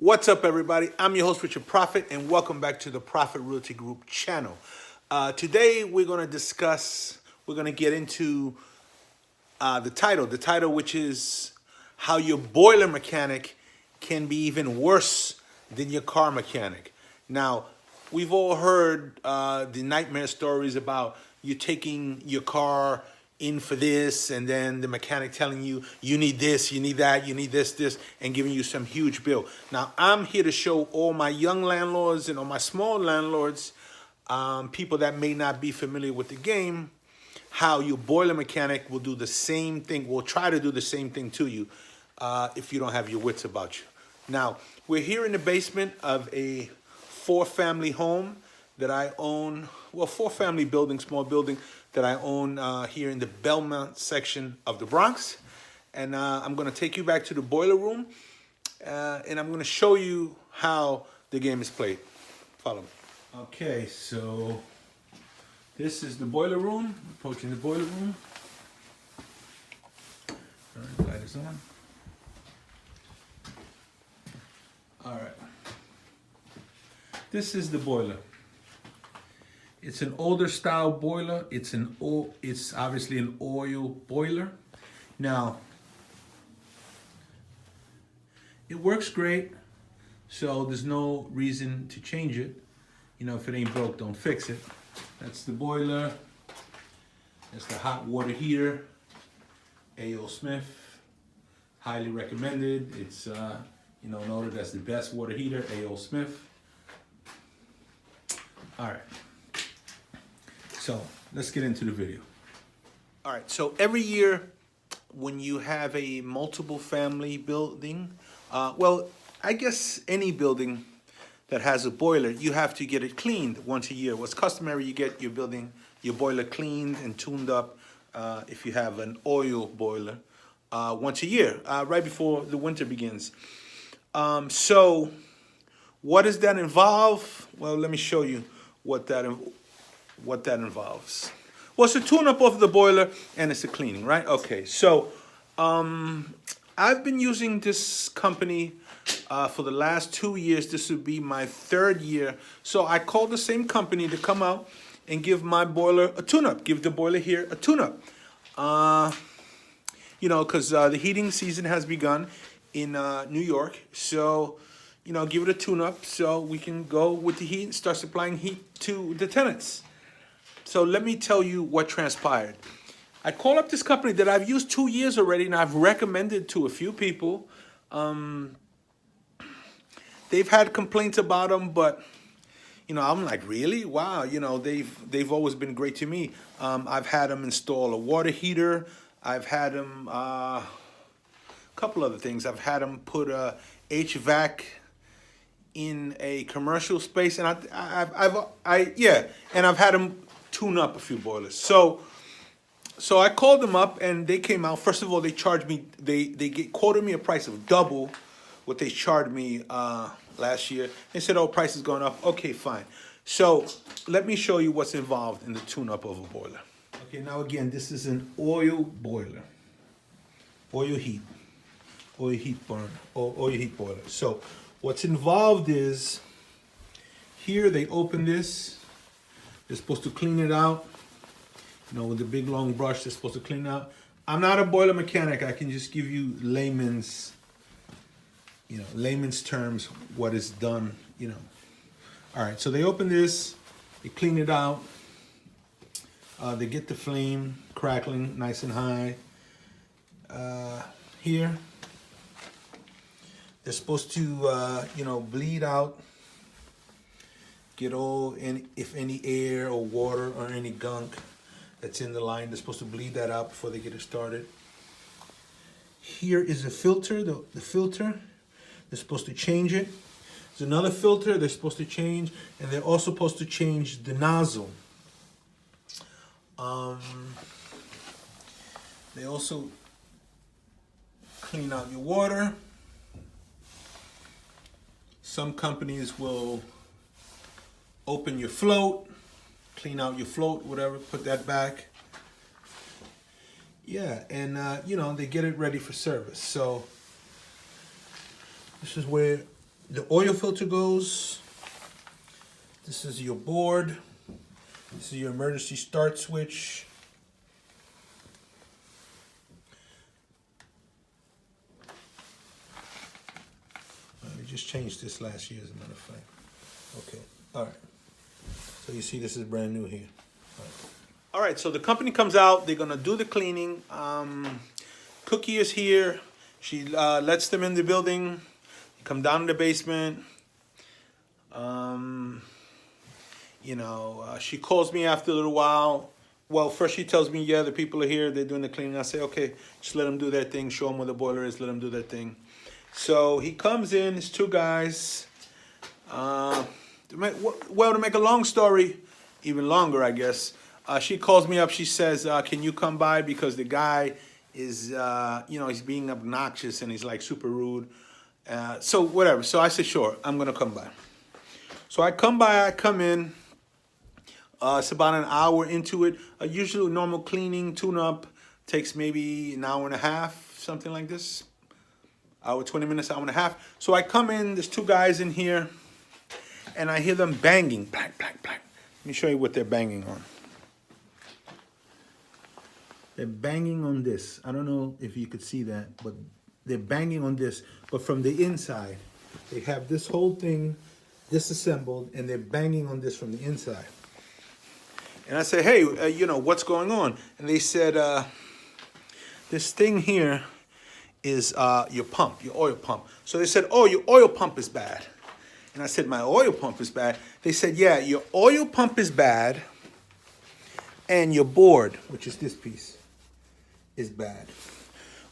What's up, everybody? I'm your host, Richard Prophet, and welcome back to the Prophet Realty Group channel. Today, we're going to get into the title, which is how your boiler mechanic can be even worse than your car mechanic. Now, we've all heard the nightmare stories about you taking your car in for this, and then the mechanic telling you, you need this, you need that, you need this, and giving you some huge bill. Now, I'm here to show all my young landlords and all my small landlords, people that may not be familiar with the game, how your boiler mechanic will do the same thing, will try to do the same thing to you if you don't have your wits about you. Now, we're here in the basement of a 4-family home that I own, well, 4-family building, small building that I own here in the Belmont section of the Bronx. And I'm gonna take you back to the boiler room and I'm gonna show you how the game is played. Follow me. Okay, so this is the boiler room, approaching the boiler room. All right, light is on. All right. This is the boiler. It's an older style boiler. It's obviously an oil boiler. Now, it works great, so there's no reason to change it. You know, if it ain't broke, don't fix it. That's the boiler. That's the hot water heater. A.O. Smith, highly recommended. It's noted as the best water heater, A.O. Smith. All right. So let's get into the video. All right, so every year when you have a multiple family building, well, I guess any building that has a boiler, you have to get it cleaned once a year. What's customary, you get your boiler cleaned and tuned up if you have an oil boiler once a year, right before the winter begins. So what does that involve? Well, let me show you what that involves. Well, it's a tune-up of the boiler and it's a cleaning, right? Okay, so I've been using this company for the last 2 years. This would be my 3rd year. So I called the same company to come out and give my boiler a tune-up, give the boiler here a tune-up. Because the heating season has begun in New York. So, give it a tune-up so we can go with the heat and start supplying heat to the tenants. So let me tell you what transpired. I called up this company that I've used 2 years already, and I've recommended to a few people. They've had complaints about them, but I'm like, really? Wow, they've always been great to me. I've had them install a water heater. I've had them a couple other things. I've had them put a HVAC in a commercial space, and I've had them tune up a few boilers. So I called them up and they came out. First of all, they charged me, they quoted me a price of double what they charged me last year. They said, oh, price is going up. Okay, fine. So let me show you what's involved in the tune-up of a boiler. Okay, now again, this is an oil boiler. Oil heat boiler. So what's involved is, here they open this. They're supposed to clean it out. With the big long brush, they're supposed to clean it out. I'm not a boiler mechanic. I can just give you layman's terms, what is done, All right, so they open this, they clean it out. They get the flame crackling nice and high. Here, they're supposed to, bleed out, get if any air or water or any gunk that's in the line, they're supposed to bleed that out before they get it started. Here is a filter, the filter, they're supposed to change it. There's another filter they're supposed to change, and they're also supposed to change the nozzle. They also clean out your water. Some companies will open your float, clean out your float, whatever, put that back. Yeah, and they get it ready for service. So this is where the oil filter goes. This is your board. This is your emergency start switch. We just changed this last year, as a matter of fact. Okay, all right. So you see this is brand new here. All right, so the company comes out. They're going to do the cleaning. Cookie is here. She lets them in the building. Come down to the basement. She calls me after a little while. Well, first she tells me, yeah, the people are here. They're doing the cleaning. I say, okay, just let them do their thing. Show them where the boiler is. Let them do their thing. So he comes in. It's two guys. To make a long story even longer, I guess, she calls me up. She says, can you come by? Because the guy is, he's being obnoxious and he's like super rude. So whatever. So I said, sure, I'm going to come by. So I come by, I come in. It's about an hour into it. Usually normal cleaning, tune-up takes maybe an hour and a half, something like this. Hour, 20 minutes, hour and a half. So I come in, there's two guys in here, and I hear them banging. Bang, bang, bang. Let me show you what they're banging on. They're banging on this. I don't know if you could see that, but they're banging on this. But from the inside, they have this whole thing disassembled, and they're banging on this from the inside. And I said, hey, what's going on? And they said, this thing here is your pump, your oil pump. So they said, oh, your oil pump is bad. And I said, my oil pump is bad. They said, yeah, your oil pump is bad, and your board, which is this piece, is bad.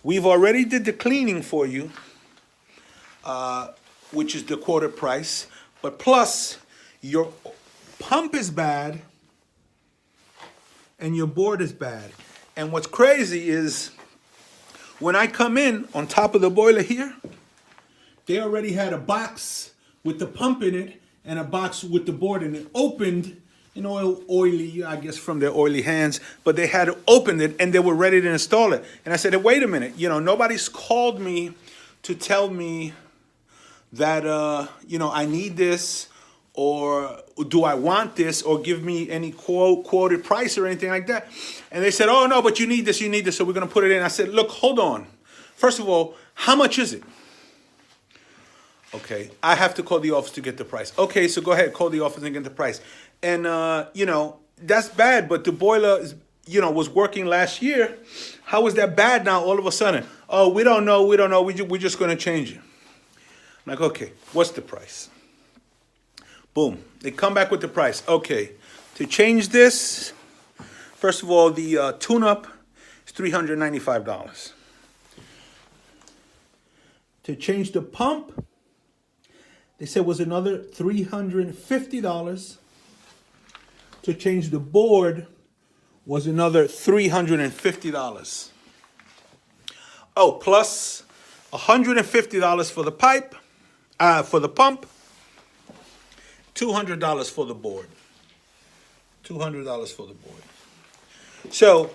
We've already did the cleaning for you, which is the quoted price, but plus your pump is bad and your board is bad. And what's crazy is when I come in on top of the boiler here, they already had a box with the pump in it and a box with the board in it opened, oily, I guess from their oily hands, but they had opened it and they were ready to install it. And I said, hey, wait a minute, nobody's called me to tell me that, I need this, or do I want this, or give me any quoted price or anything like that. And they said, oh, no, but you need this, so we're going to put it in. I said, look, hold on. First of all, how much is it? Okay, I have to call the office to get the price. Okay, so go ahead, call the office and get the price. And, that's bad, but the boiler is, was working last year. How is that bad now all of a sudden? Oh, we don't know. We're just going to change it. I'm like, okay, what's the price? Boom. They come back with the price. Okay, to change this, first of all, the tune-up is $395. To change the pump, they said was another $350. To change the board was another $350. Oh, plus $150 for the pipe, for the pump, $200 for the board. $200 for the board. So,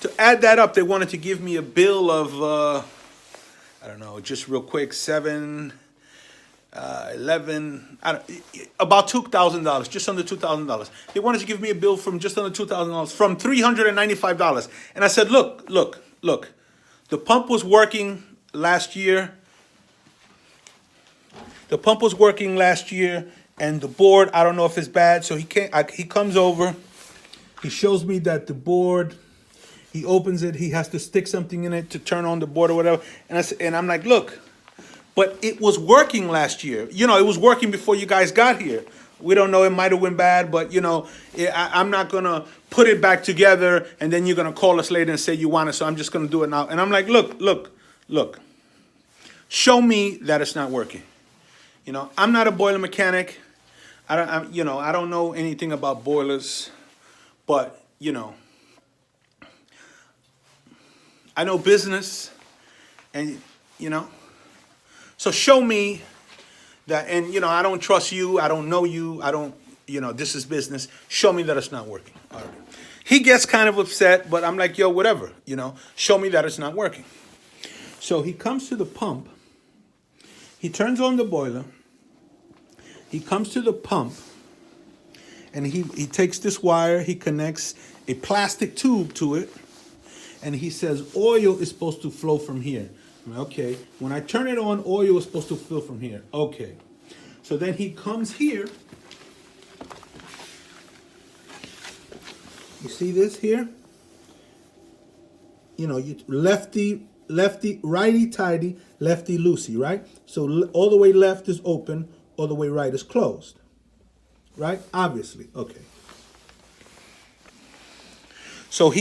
to add that up, they wanted to give me a bill of, just real quick, 11, about $2,000, just under $2,000. They wanted to give me a bill from just under $2,000, from $395. And I said, look, the pump was working last year. The pump was working last year, and the board, I don't know if it's bad. So he comes over, he shows me that the board, he opens it, he has to stick something in it to turn on the board or whatever. And I'm like, look, but it was working last year. It was working before you guys got here. We don't know, it might have went bad, but I'm not gonna put it back together and then you're gonna call us later and say you want it, so I'm just gonna do it now. And I'm like, look, show me that it's not working. I'm not a boiler mechanic. I don't know anything about boilers, but I know business, and so show me that. And I don't trust you. I don't know you. I don't. This is business. Show me that it's not working. All right. He gets kind of upset, but I'm like, yo, whatever. Show me that it's not working. So he comes to the pump. He turns on the boiler. He comes to the pump. And he takes this wire. He connects a plastic tube to it. And he says oil is supposed to flow from here. Okay. When I turn it on, oil is supposed to flow from here. Okay. So then he comes here. You see this here? You know, you lefty, righty tighty, lefty loosey, right? So all the way left is open, all the way right is closed. Right? Obviously. Okay. So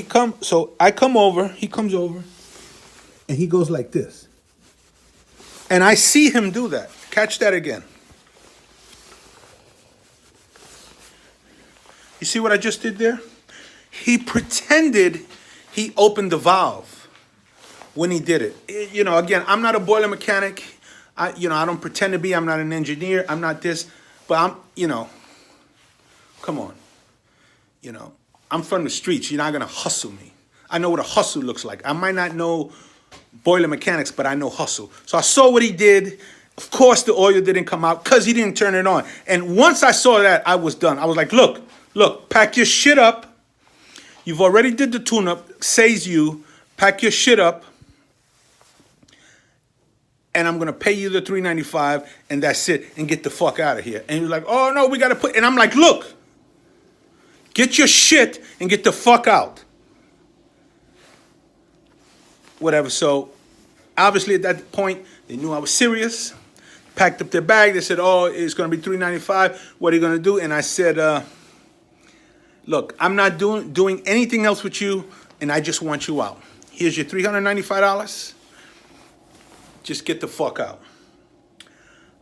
I come over, he comes over, and he goes like this. And I see him do that. Catch that again. You see what I just did there? He pretended he opened the valve when he did it. You know, again, I'm not a boiler mechanic. I don't pretend to be. I'm not an engineer. I'm not this. But come on. I'm from the streets. You're not going to hustle me. I know what a hustle looks like. I might not know boiler mechanics, but I know hustle. So I saw what he did. Of course, the oil didn't come out because he didn't turn it on. And once I saw that, I was done. I was like, look, pack your shit up. You've already did the tune-up, says you. Pack your shit up. And I'm going to pay you the $395, and that's it, and get the fuck out of here. And you're like, oh, no, we got to put... And I'm like, look, get your shit and get the fuck out. Whatever. So, obviously, at that point, they knew I was serious. Packed up their bag. They said, oh, it's going to be $395. What are you going to do? And I said... look, I'm not doing anything else with you, and I just want you out. Here's your $395. Just get the fuck out.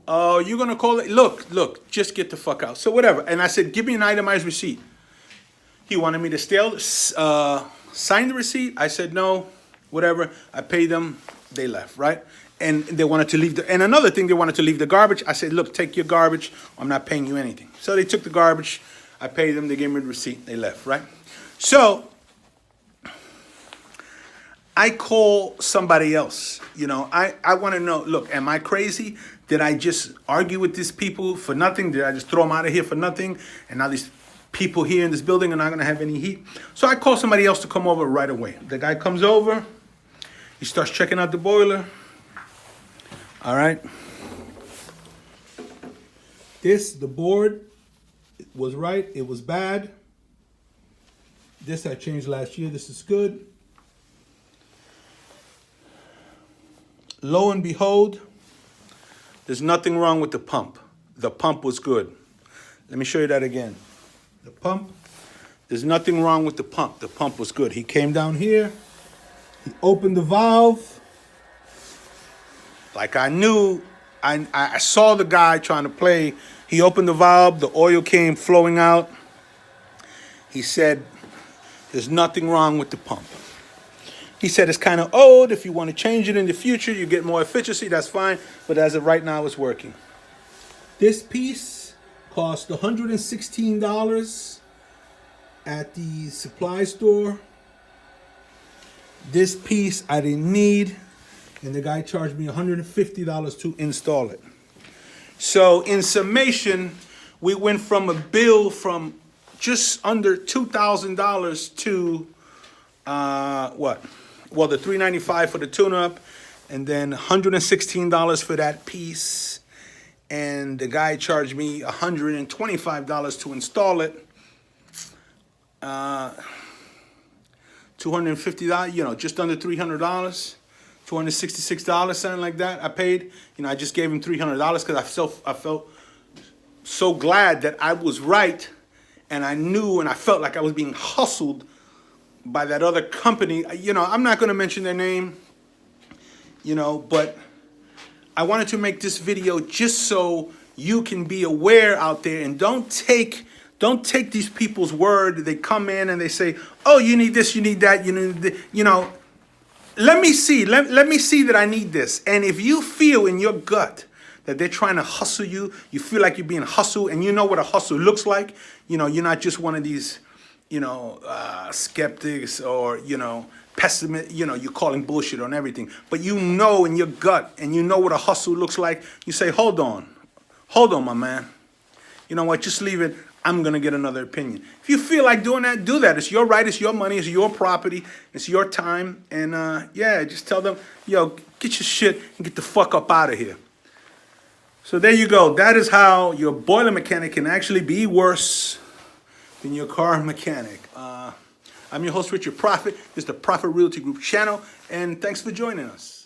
Oh, you're going to call it? Look, just get the fuck out. So whatever. And I said, give me an itemized receipt. He wanted me to sign the receipt. I said, no, whatever. I paid them. They left, right? And they wanted to leave. And another thing, they wanted to leave the garbage. I said, look, take your garbage. I'm not paying you anything. So they took the garbage. I paid them, they gave me the receipt, they left, right? So, I call somebody else, I want to know, look, am I crazy? Did I just argue with these people for nothing? Did I just throw them out of here for nothing? And now these people here in this building are not going to have any heat? So I call somebody else to come over right away. The guy comes over, he starts checking out the boiler. All right. The board was right, it was bad. This I changed last year, this is good. Lo and behold, there's nothing wrong with the pump. The pump was good. Let me show you that again. The pump, there's nothing wrong with the pump. The pump was good. He came down here, he opened the valve. Like I knew, I saw the guy trying to play. He opened the valve, the oil came flowing out. He said, there's nothing wrong with the pump. He said, it's kind of old. If you want to change it in the future, you get more efficiency, that's fine. But as of right now, it's working. This piece cost $116 at the supply store. This piece I didn't need. And the guy charged me $150 to install it. So in summation, we went from a bill from just under $2,000 to what? Well, the $395 for the tune-up, and then $116 for that piece. And the guy charged me $125 to install it. $250, just under $300. $266, something like that. I paid. I just gave him $300 because I felt so glad that I was right, and I knew and I felt like I was being hustled by that other company. I'm not going to mention their name. But I wanted to make this video just so you can be aware out there, and don't take these people's word. They come in and they say, "Oh, you need this, you need that, you need Let me see that I need this." And if you feel in your gut that they're trying to hustle you, you feel like you're being hustled, and you know what a hustle looks like, you're not just one of these, skeptics or, pessimist, you're calling bullshit on everything. But you know in your gut, and you know what a hustle looks like. You say, hold on, my man. You know what? Just leave it. I'm gonna get another opinion. If you feel like doing that, do that. It's your right. It's your money. It's your property. It's your time. And yeah, just tell them, yo, get your shit and get the fuck up out of here. So there you go. That is how your boiler mechanic can actually be worse than your car mechanic. I'm your host, Richard Prophet. This is the Prophet Realty Group channel, and thanks for joining us.